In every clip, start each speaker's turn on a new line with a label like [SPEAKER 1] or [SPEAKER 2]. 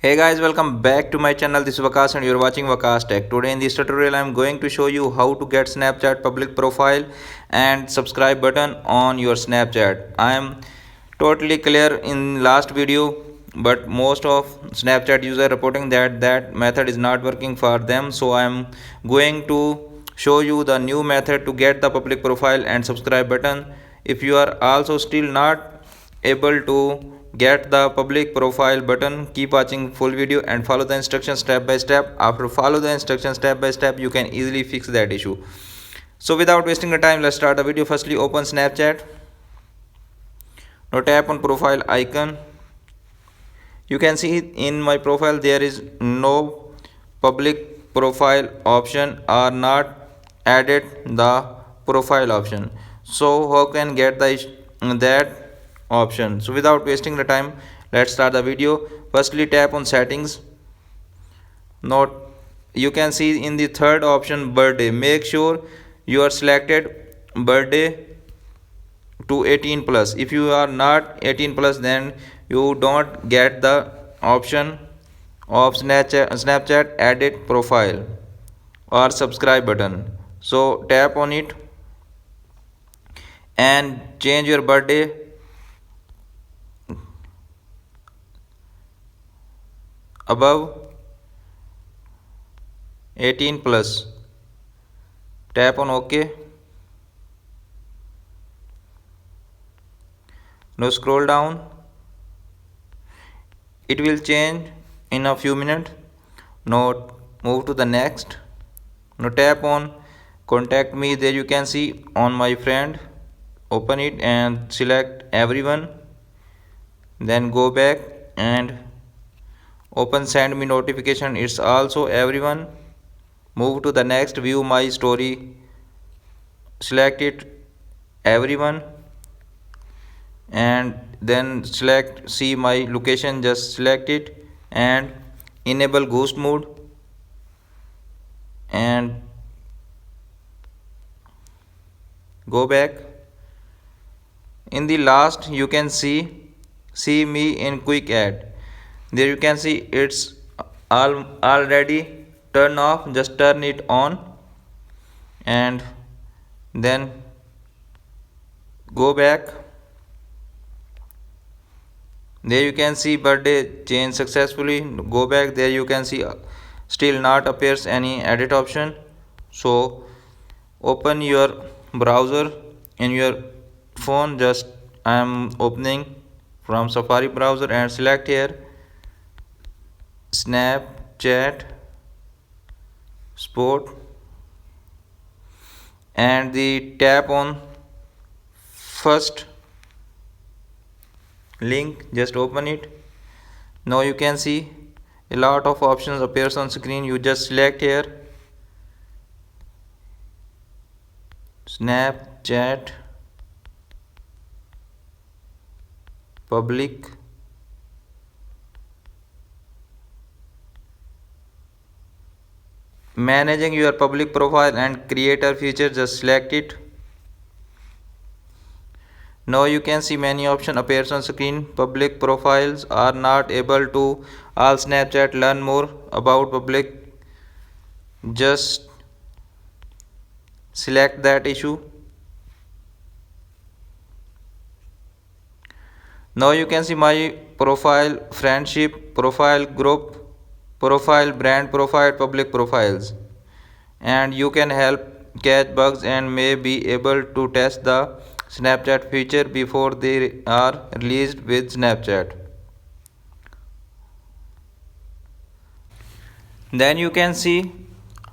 [SPEAKER 1] Hey guys, welcome back to my channel. This is Vakas and you're watching Vakas Tech. Today in this tutorial I'm going to show you how to get Snapchat public profile and subscribe button on your Snapchat. I am totally clear in last video, but most of Snapchat user reporting that method is not working for them. So I am going to show you the new method to get the public profile and subscribe button. If you are also still not able to get the public profile button, keep watching full video and follow the instructions step by step. After follow the instructions step by step, you can easily fix that issue. So without wasting the time, let's start the video. Firstly, open Snapchat. Now tap on profile icon. You can see in my profile there is no public profile option or not added the profile option. So how can get that option? So without wasting the time, let's start the video. Firstly, tap on settings. Note, you can see in the third option birthday, make sure you are selected birthday to 18 plus. If you are not 18 plus, then you don't get the option of Snapchat added profile or subscribe button. So tap on it and change your birthday above 18 plus. Tap on OK. Now scroll down. It will change in a few minutes. Now move to the next. Now tap on contact me. There you can see on my friend. Open it and select everyone. Then go back and open send me notification. It's also everyone. Move to the next, view my story. Select it everyone and then select see my location. Just select it and enable ghost mode and go back. In the last you can see me in quick add. There you can see it's already turn off. Just turn it on and then go back. There you can see birthday change successfully. Go back. There you can see still not appears any edit option. So open your browser in your phone. Just I am opening from Safari browser and select here Snapchat Sport and the tap on first link. Just open it. Now you can see a lot of options appears on screen. You just select here Snapchat public managing your public profile and creator feature. Just select it. Now you can see many options appears on screen. Public profiles are not able to all Snapchat. Learn more about public. Just select that issue. Now you can see my profile, friendship, profile, group, profile, brand profile, public profiles, and you can help catch bugs and may be able to test the Snapchat feature before they are released with Snapchat. Then you can see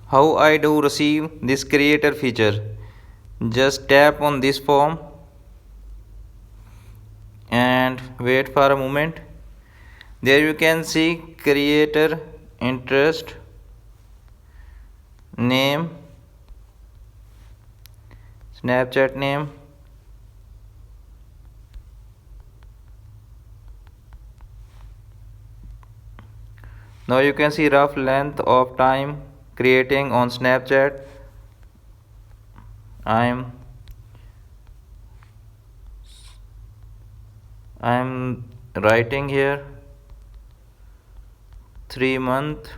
[SPEAKER 1] how I do receive this creator feature. Just tap on this form and wait for a moment. There you can see creator interest, name, Snapchat name, now you can see rough length of time creating on Snapchat. I'm writing here 3 month.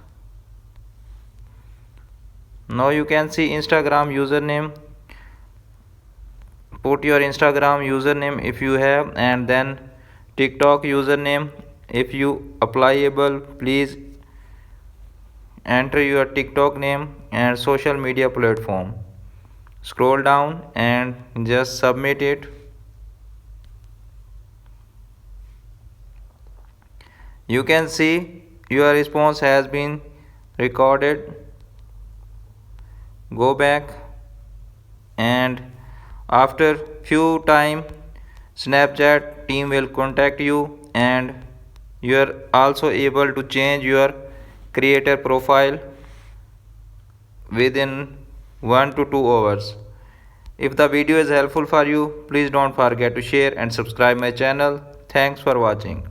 [SPEAKER 1] Now you can see Instagram username. Put your Instagram username if you have, and then TikTok username if you applicable. Please enter your TikTok name and social media platform. Scroll down and just submit it. You can see your response has been recorded. Go back, and after few time Snapchat team will contact you, and you are also able to change your creator profile within 1 to 2 hours. If the video is helpful for you, please don't forget to share and subscribe my channel. Thanks for watching.